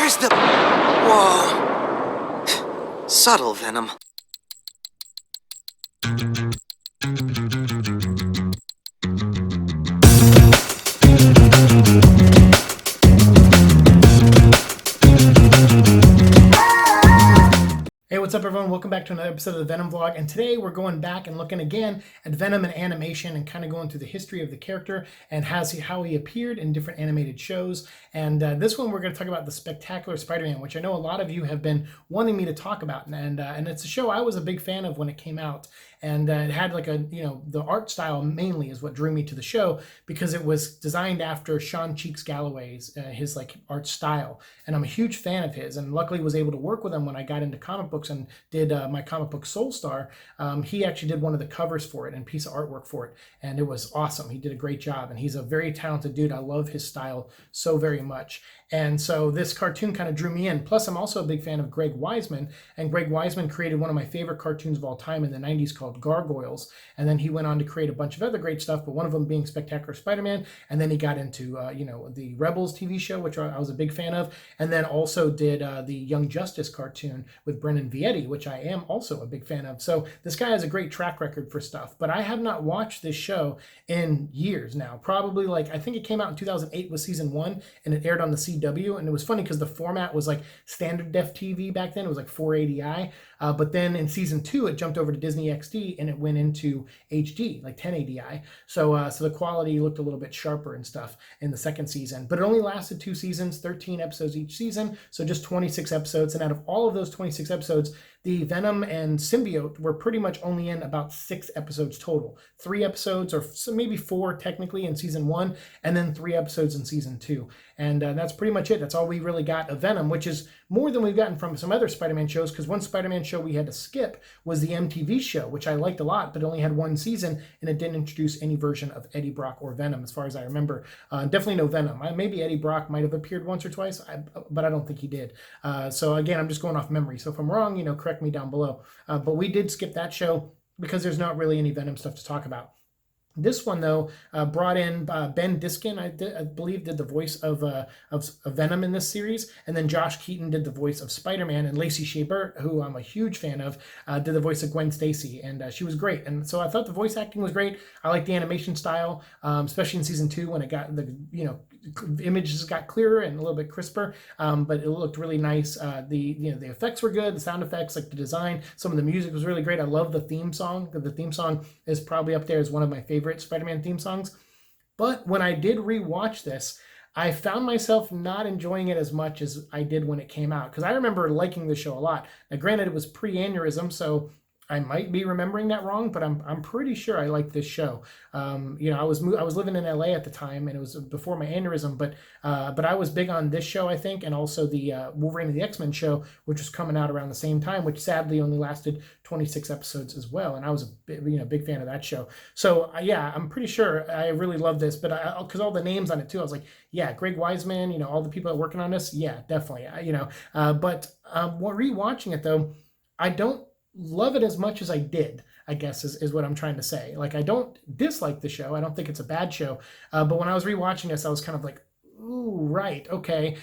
Where's the... Whoa. Subtle, Venom. Hey, what's up everyone? Welcome back to another episode of the Venom vlog, and today we're going back and looking again at Venom in animation and kind of going through the history of the character and how he appeared in different animated shows. And this one we're going to talk about the Spectacular Spider-Man, which I know a lot of you have been wanting me to talk about, and it's a show I was a big fan of when it came out. And it had like the art style mainly is what drew me to the show, because it was designed after Sean Cheeks Galloway's, his like art style. And I'm a huge fan of his, and luckily was able to work with him when I got into comic books and did my comic book Soul Star. He actually did one of the covers for it and piece of artwork for it. And it was awesome. He did a great job, and he's a very talented dude. I love his style so very much. And so this cartoon kind of drew me in. Plus, I'm also a big fan of Greg Weisman, and Greg Weisman created one of my favorite cartoons of all time in the 90s called Gargoyles. And then he went on to create a bunch of other great stuff, but one of them being Spectacular Spider-Man. And then he got into, the Rebels TV show, which I was a big fan of. And then also did the Young Justice cartoon with Brennan Vietti, which I am also a big fan of. So this guy has a great track record for stuff, but I have not watched this show in years now. Probably like, I think it came out in 2008 with season 1, and it aired on the CW. And it was funny because the format was like standard def TV back then. It was like 480i. But then in season 2, it jumped over to Disney XD and it went into HD, like 1080i. So the quality looked a little bit sharper and stuff in the second season. But it only lasted 2 seasons, 13 episodes each season. So just 26 episodes. And out of all of those 26 episodes, the Venom and symbiote were pretty much only in about 6 episodes total. 3 episodes, or maybe 4 technically in season 1, and then 3 episodes in season 2. And that's pretty much it. That's all we really got of Venom, which is more than we've gotten from some other Spider-Man shows, because one Spider-Man show we had to skip was the MTV show, which I liked a lot, but only had 1 season, and it didn't introduce any version of Eddie Brock or Venom, as far as I remember. Definitely no Venom. Maybe Eddie Brock might have appeared once or twice, but I don't think he did. So again, I'm just going off memory. So if I'm wrong, correct me down below. But we did skip that show because there's not really any Venom stuff to talk about. This one, though, brought in Ben Diskin, I believe, did the voice of Venom in this series. And then Josh Keaton did the voice of Spider-Man. And Lacey Chabert, who I'm a huge fan of, did the voice of Gwen Stacy. And she was great. And so I thought the voice acting was great. I like the animation style, especially in season 2 when it got the images got clearer and a little bit crisper. But it looked really nice. The effects were good. The sound effects, like the design, some of the music was really great. I love the theme song. The theme song is probably up there as one of my favorite Spider-Man theme songs. But when I did rewatch this, I found myself not enjoying it as much as I did when it came out, because I remember liking the show a lot. Now, granted, it was pre-ANEURYSM, so I might be remembering that wrong, but I'm pretty sure I liked this show. I was living in LA at the time, and it was before my aneurysm. But I was big on this show, I think, and also the Wolverine and the X-Men show, which was coming out around the same time, which sadly only lasted 26 episodes as well. And I was a big fan of that show. So yeah, I'm pretty sure I really love this. But because all the names on it too, I was like, yeah, Greg Weisman, all the people that are working on this, yeah, definitely, But rewatching it though, I don't love it as much as I did, I guess is what I'm trying to say. Like, I don't dislike the show. I don't think it's a bad show. But when I was rewatching this, I was kind of like, ooh, right, okay.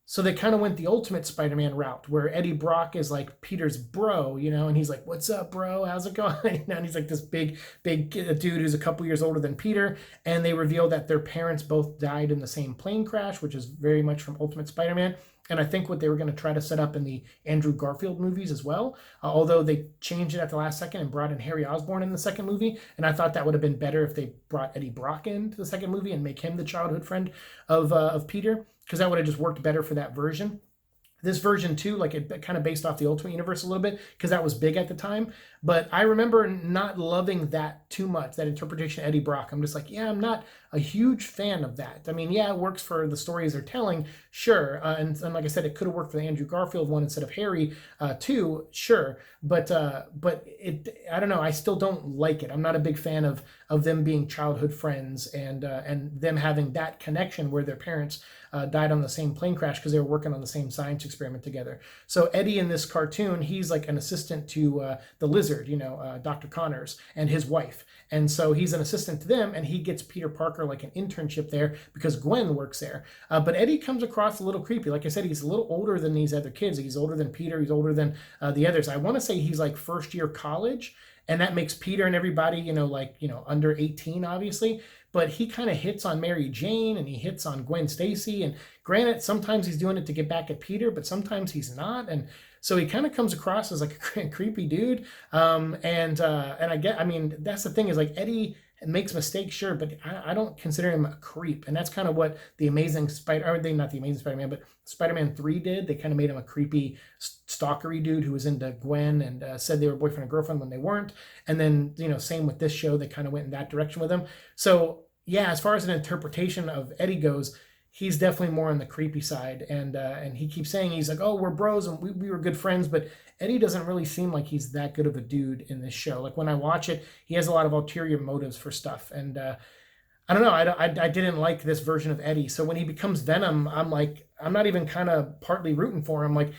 So they kind of went the Ultimate Spider-Man route, where Eddie Brock is like Peter's bro, and he's like, what's up, bro? How's it going? And he's like this big dude who's a couple years older than Peter. And they reveal that their parents both died in the same plane crash, which is very much from Ultimate Spider-Man. And I think what they were going to try to set up in the Andrew Garfield movies as well, although they changed it at the last second and brought in Harry Osborn in the second movie. And I thought that would have been better if they brought Eddie Brock into the second movie and make him the childhood friend of Peter, because that would have just worked better for that version. This version too, like it kind of based off the Ultimate Universe a little bit, because that was big at the time. But I remember not loving that too much, that interpretation of Eddie Brock. I'm just like, yeah, I'm not a huge fan of that. I mean, yeah, it works for the stories they're telling, sure. And like I said, it could have worked for the Andrew Garfield one instead of Harry too, sure. But I don't know. I still don't like it. I'm not a big fan of them being childhood friends and them having that connection where their parents died on the same plane crash because they were working on the same science experiment together. So Eddie in this cartoon, he's like an assistant to the Lizard, Dr. Connors, and his wife. And so he's an assistant to them, and he gets Peter Parker work or like an internship there because Gwen works there. But Eddie comes across a little creepy. Like I said, he's a little older than these other kids. He's older than Peter. He's older than the others. I want to say he's like first year college. And that makes Peter and everybody, under 18, obviously. But he kind of hits on Mary Jane and he hits on Gwen Stacy. And granted, sometimes he's doing it to get back at Peter, but sometimes he's not. And so he kind of comes across as like a creepy dude. And I mean, that's the thing is like Eddie makes mistakes, sure, but I don't consider him a creep. And that's kind of what the Amazing not the Amazing Spider-Man, but Spider-Man 3 did. They kind of made him a creepy, stalkery dude who was into Gwen and said they were boyfriend and girlfriend when they weren't. And then, same with this show, they kind of went in that direction with him. So yeah, as far as an interpretation of Eddie goes, he's definitely more on the creepy side. And he keeps saying, he's like, oh, we're bros and we were good friends, but Eddie doesn't really seem like he's that good of a dude in this show. Like when I watch it, he has a lot of ulterior motives for stuff. And I don't know, I didn't like this version of Eddie. So when he becomes Venom, I'm like, I'm not even kind of partly rooting for him. Like,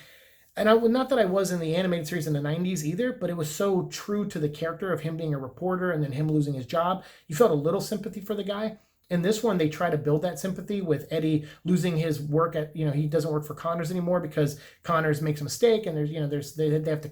and not that I was in the animated series in the 90s either, but it was so true to the character of him being a reporter and then him losing his job. You felt a little sympathy for the guy. In this one, they try to build that sympathy with Eddie losing his work at, he doesn't work for Connors anymore because Connors makes a mistake and they have to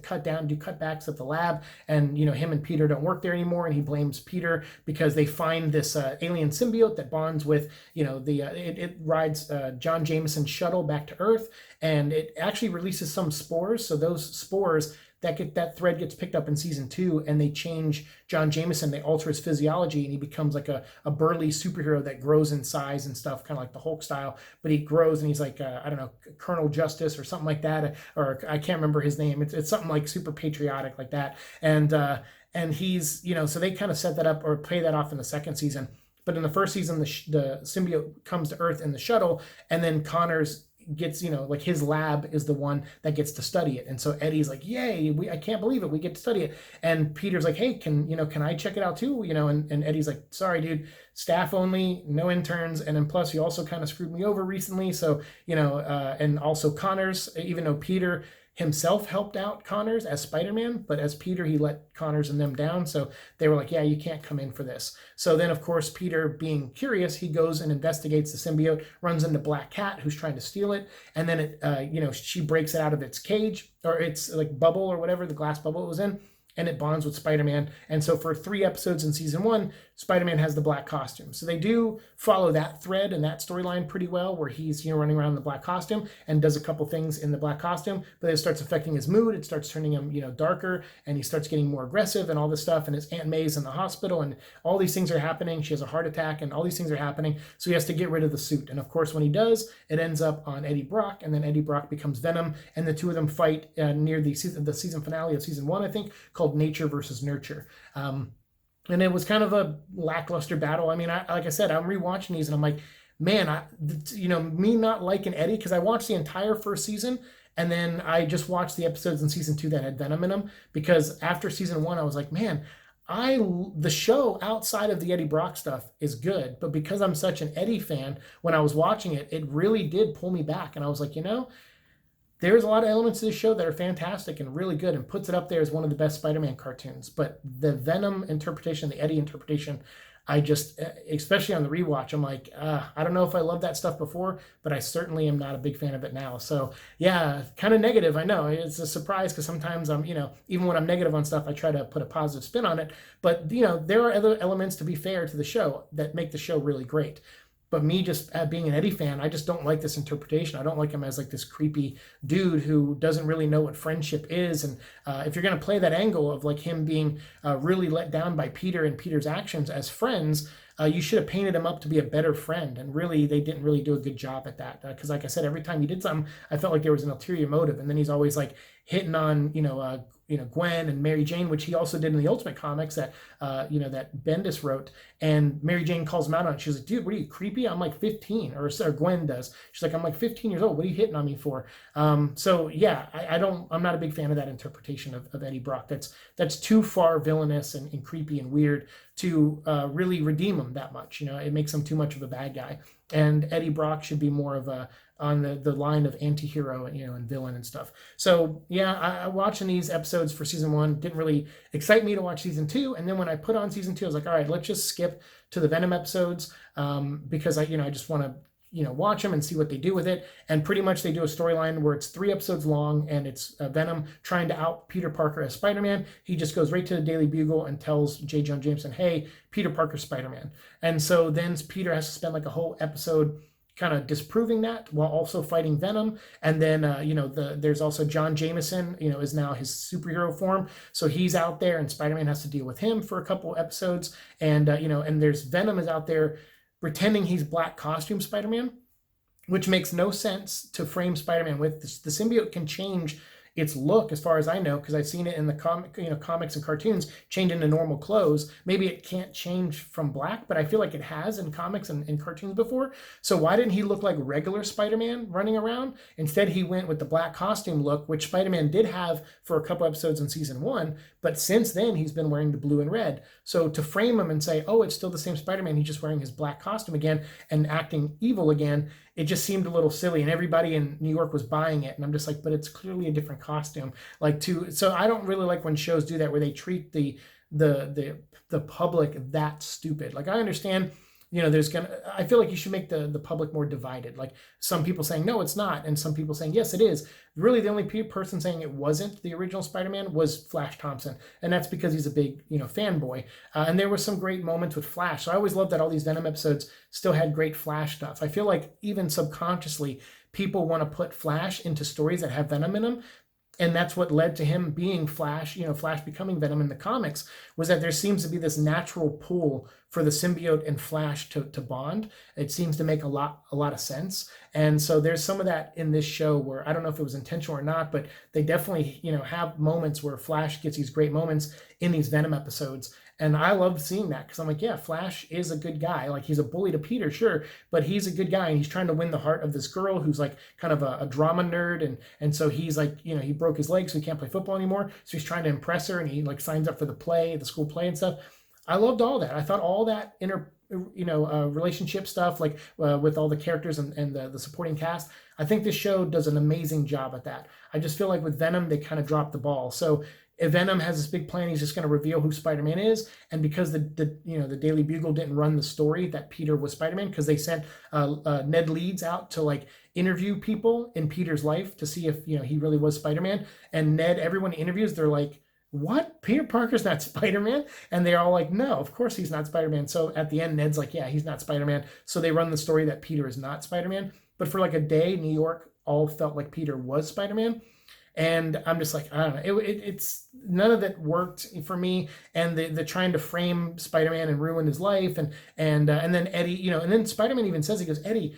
do cutbacks at the lab and, him and Peter don't work there anymore. And he blames Peter because they find this alien symbiote that bonds with, it rides John Jameson's shuttle back to Earth and it actually releases some spores. So those spores that thread gets picked up in season 2 and they change John Jameson, they alter his physiology and he becomes like a burly superhero that grows in size and stuff, kind of like the Hulk style, but he grows and he's like, I don't know, Colonel Justice or something like that, or I can't remember his name. It's something like super patriotic like that. And he's, so they kind of set that up or play that off in the second season. But in the first season, the symbiote comes to Earth in the shuttle and then Connors gets, like his lab is the one that gets to study it. And so Eddie's like, yay, I can't believe it. We get to study it. And Peter's like, hey, can I check it out too? And Eddie's like, sorry, dude, staff only, no interns. And then plus you also kind of screwed me over recently. So, and also Connors, even though Peter himself helped out Connors as Spider-Man, but as Peter, he let Connors and them down. So they were like, yeah, you can't come in for this. So then, of course, Peter, being curious, he goes and investigates the symbiote, runs into Black Cat, who's trying to steal it. And then, she breaks it out of its cage, or its like bubble or whatever, the glass bubble it was in, and it bonds with Spider-Man. And so for 3 episodes in season 1, Spider-Man has the black costume. So they do follow that thread and that storyline pretty well, where he's, running around in the black costume and does a couple things in the black costume, but it starts affecting his mood. It starts turning him, darker, and he starts getting more aggressive and all this stuff. And his Aunt May's in the hospital and all these things are happening. She has a heart attack and all these things are happening. So he has to get rid of the suit. And of course, when he does, it ends up on Eddie Brock, and then Eddie Brock becomes Venom. And the two of them fight near the season finale of season 1, I think, called Nature versus Nurture. And it was kind of a lackluster battle. I mean, like I said, I'm rewatching these and I'm like, man, me not liking Eddie, because I watched the entire first season and then I just watched the episodes in season 2 that had Venom in them, because after season 1, I was like, man, the show outside of the Eddie Brock stuff is good, but because I'm such an Eddie fan, when I was watching it, it really did pull me back. And I was like, there's a lot of elements of this show that are fantastic and really good and puts it up there as one of the best Spider-Man cartoons. But the Venom interpretation, the Eddie interpretation, I just, especially on the rewatch, I'm like, I don't know if I loved that stuff before, but I certainly am not a big fan of it now. So yeah, kind of negative. I know it's a surprise because sometimes I'm, even when I'm negative on stuff, I try to put a positive spin on it. But, there are other elements, to be fair, to the show that make the show really great. But me just being an Eddie fan, I just don't like this interpretation. I don't like him as like this creepy dude who doesn't really know what friendship is. And if you're going to play that angle of like him being really let down by Peter and Peter's actions as friends, you should have painted him up to be a better friend. And really, they didn't really do a good job at that. Because like I said, every time he did something, I felt like there was an ulterior motive. And then he's always like hitting on, Gwen and Mary Jane, which he also did in the Ultimate Comics that, that Bendis wrote. And Mary Jane calls him out on it. She's like, dude, what are you, creepy? I'm like 15, or Gwen does. She's like, I'm like 15 years old. What are you hitting on me for? So yeah, I'm not a big fan of that interpretation of Eddie Brock. That's too far villainous and creepy and weird to really redeem him that much. It makes him too much of a bad guy. And Eddie Brock should be more of a on the line of anti-hero, and villain and stuff. So yeah, I watching these episodes for season 1 didn't really excite me to watch season 2. And then when I put on season 2, I was like, all right, let's just skip to the Venom episodes, because I just want to watch them and see what they do with it. And pretty much they do a storyline where it's 3 episodes long, and it's Venom trying to out Peter Parker as Spider-Man. He just goes right to the Daily Bugle and tells J. Jonah Jameson, hey, Peter Parker's Spider-Man. And so then Peter has to spend like a whole episode kind of disproving that while also fighting Venom. And then there's also John Jameson, is now his superhero form, so he's out there and Spider-Man has to deal with him for a couple episodes. And and there's Venom is out there pretending he's black costume Spider-Man, which makes no sense to frame Spider-Man with. The symbiote can change its look, as far as I know, because I've seen it in the comics and cartoons, change into normal clothes. Maybe it can't change from black, but I feel like it has in comics and in cartoons before. So why didn't he look like regular Spider-Man running around? Instead, he went with the black costume look, which Spider-Man did have for a couple episodes in season 1, but since then he's been wearing the blue and red. So to frame him and say, oh, it's still the same Spider-Man, he's just wearing his black costume again and acting evil again, it just seemed a little silly, and everybody in New York was buying it. And I'm just like, but it's clearly a different costume. So I don't really like when shows do that, where they treat the public that stupid. Like, I understand, I feel like you should make the public more divided. Like, some people saying, no, it's not, and some people saying, yes, it is. Really, the only person saying it wasn't the original Spider-Man was Flash Thompson, and that's because he's a big, fanboy. And there were some great moments with Flash. So I always loved that all these Venom episodes still had great Flash stuff. I feel like even subconsciously, people want to put Flash into stories that have Venom in them. And that's what led to him being Flash, Flash becoming Venom in the comics, was that there seems to be this natural pull for the symbiote and Flash to bond. It seems to make a lot of sense. And so there's some of that in this show where I don't know if it was intentional or not, but they definitely, have moments where Flash gets these great moments in these Venom episodes. And I love seeing that, because I'm like, yeah, Flash is a good guy. Like, he's a bully to Peter, sure, but he's a good guy, and he's trying to win the heart of this girl who's like kind of a drama nerd. And so he's like, he broke his leg, so he can't play football anymore. So he's trying to impress her, and he like signs up for the school play and stuff. I loved all that. I thought all that relationship stuff, like with all the characters and the supporting cast, I think this show does an amazing job at that. I just feel like with Venom, they kind of dropped the ball. So if Venom has this big plan, he's just going to reveal who Spider-Man is. And because the Daily Bugle didn't run the story that Peter was Spider-Man, because they sent Ned Leeds out to like interview people in Peter's life to see if he really was Spider-Man. And everyone he interviews, they're like, what? Peter Parker's not Spider-Man? And they're all like, no, of course he's not Spider-Man. So at the end, Ned's like, yeah, he's not Spider-Man. So they run the story that Peter is not Spider-Man. But for like a day, New York all felt like Peter was Spider-Man. And I'm just like, I don't know. It's none of that worked for me. And the trying to frame Spider-Man and ruin his life. And then Eddie, and then Spider-Man even says, he goes, Eddie,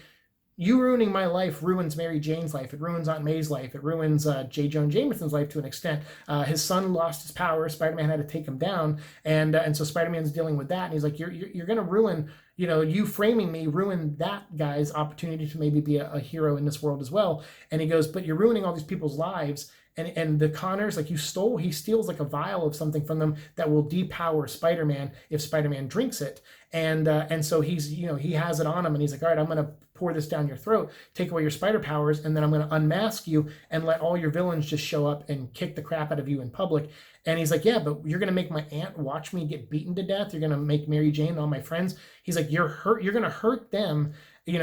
you ruining my life ruins Mary Jane's life. It ruins Aunt May's life. It ruins J. Jonah Jameson's life to an extent. His son lost his power. Spider-Man had to take him down. And so Spider-Man's dealing with that. And he's like, you're going to ruin, you framing me, ruin that guy's opportunity to maybe be a hero in this world as well. And he goes, but you're ruining all these people's lives. And the Connors, like, he steals like a vial of something from them that will depower Spider-Man if Spider-Man drinks it. And so he's, he has it on him, and he's like, all right, I'm going to pour this down your throat, take away your spider powers, and then I'm going to unmask you and let all your villains just show up and kick the crap out of you in public. And he's like, yeah, but you're going to make my aunt watch me get beaten to death. You're going to make Mary Jane and all my friends. He's like, you're going to hurt them,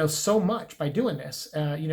so much by doing this,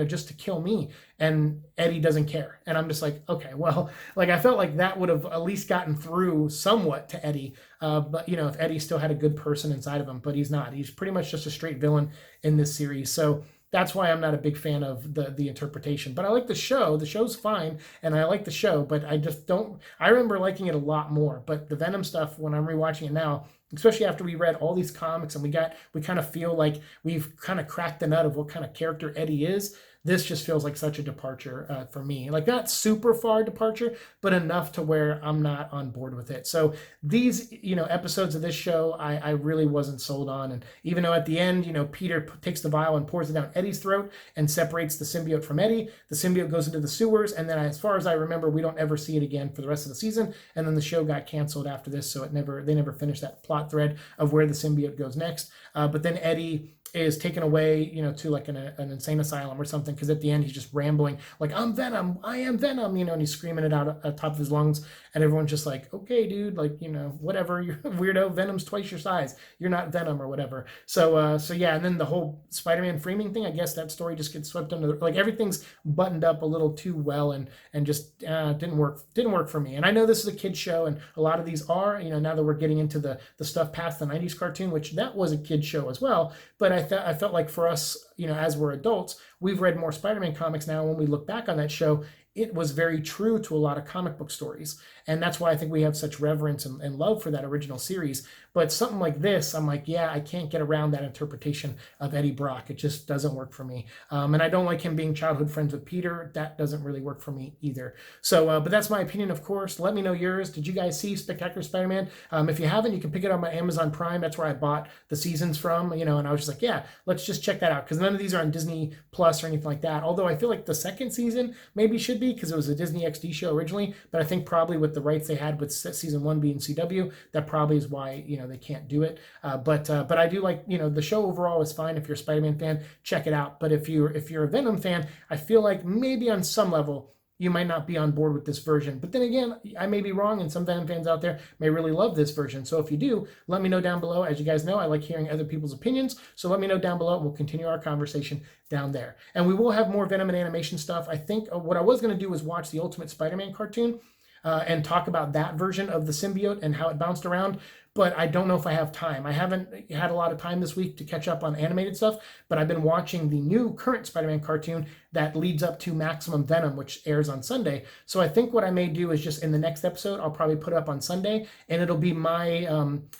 just to kill me. And Eddie doesn't care. And I'm just like, okay, well, like, I felt like that would have at least gotten through somewhat to Eddie. But, if Eddie still had a good person inside of him, but he's not. He's pretty much just a straight villain in this series. So that's why I'm not a big fan of the interpretation. But I like the show. The show's fine, and I like the show, but I just don't. I remember liking it a lot more. But the Venom stuff, when I'm rewatching it now, especially after we read all these comics and we kind of feel like we've kind of cracked the nut of what kind of character Eddie is, this just feels like such a departure for me. Like, not super far departure, but enough to where I'm not on board with it. So these, episodes of this show, I really wasn't sold on. And even though at the end, Peter takes the vial and pours it down Eddie's throat and separates the symbiote from Eddie, the symbiote goes into the sewers. And then, as far as I remember, we don't ever see it again for the rest of the season. And then the show got canceled after this. So they never finished that plot thread of where the symbiote goes next. But then Eddie is taken away, you know, to like an insane asylum or something, because at the end he's just rambling like, I'm Venom, I am Venom, you know, and he's screaming it out at the top of his lungs, and everyone's just like, okay, dude, like, you know, whatever, you're a weirdo, Venom's twice your size, you're not Venom or whatever. So yeah, and then the whole Spider-Man framing thing, I guess that story just gets swept under like everything's buttoned up a little too well, and just didn't work for me. And I know this is a kid's show, and a lot of these are, you know, now that we're getting into the stuff past the 90s cartoon, which that was a kid's show as well, but I felt like for us, you know, as we're adults, we've read more Spider-Man comics now. When we look back on that show, it was very true to a lot of comic book stories. And that's why I think we have such reverence and love for that original series. But something like this, I'm like, yeah, I can't get around that interpretation of Eddie Brock. It just doesn't work for me. And I don't like him being childhood friends with Peter. That doesn't really work for me either. So, but that's my opinion, of course. Let me know yours. Did you guys see Spectacular Spider-Man? If you haven't, you can pick it up on Amazon Prime. That's where I bought the seasons from, you know, and I was just like, yeah, let's just check that out. Because none of these are on Disney Plus or anything like that. Although I feel like the second season maybe should be, because it was a Disney XD show originally, but I think probably with the rights they had with season 1 being CW, that probably is why, you know, they can't do it. But I do like, you know, the show overall is fine. If you're a Spider-Man fan, check it out. But if you're a Venom fan, I feel like maybe on some level you might not be on board with this version. But then again, I may be wrong, and some Venom fans out there may really love this version. So if you do, let me know down below. As you guys know, I like hearing other people's opinions. So let me know down below, and we'll continue our conversation down there. And we will have more Venom and animation stuff. I think what I was going to do was watch the Ultimate Spider-Man cartoon and talk about that version of the symbiote and how it bounced around. But I don't know if I have time. I haven't had a lot of time this week to catch up on animated stuff, but I've been watching the new current Spider-Man cartoon that leads up to Maximum Venom, which airs on Sunday. So I think what I may do is just in the next episode, I'll probably put up on Sunday, and it'll be my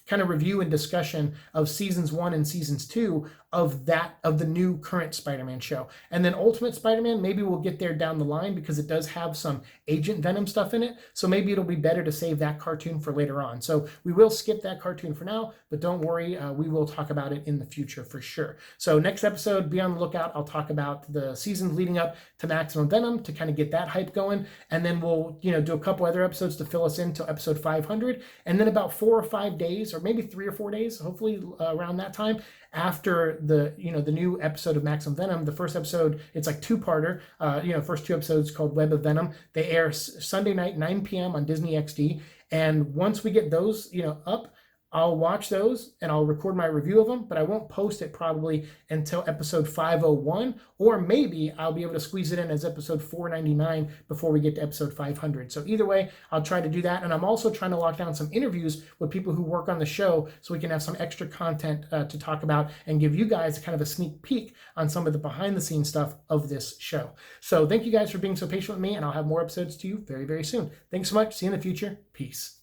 kind of review and discussion of seasons 1 and seasons 2 of the new current Spider-Man show. And then Ultimate Spider-Man, maybe we'll get there down the line, because it does have some Agent Venom stuff in it. So maybe it'll be better to save that cartoon for later on. So we will skip that cartoon for now, but don't worry, we will talk about it in the future for sure. So next episode, be on the lookout. I'll talk about the seasons leading up to Maximum Venom to kind of get that hype going, and then we'll, you know, do a couple other episodes to fill us in till episode 500, and then about 4 or 5 days, or maybe 3 or 4 days, hopefully around that time, after the, you know, the new episode of Maximum Venom. The first episode, it's like two-parter, you know, first 2 episodes called Web of Venom. They air Sunday night 9 p.m. on Disney XD, and once we get those, you know, up, I'll watch those and I'll record my review of them, but I won't post it probably until episode 501, or maybe I'll be able to squeeze it in as episode 499 before we get to episode 500. So either way, I'll try to do that. And I'm also trying to lock down some interviews with people who work on the show, so we can have some extra content to talk about and give you guys kind of a sneak peek on some of the behind the scenes stuff of this show. So thank you guys for being so patient with me, and I'll have more episodes to you very, very soon. Thanks so much. See you in the future. Peace.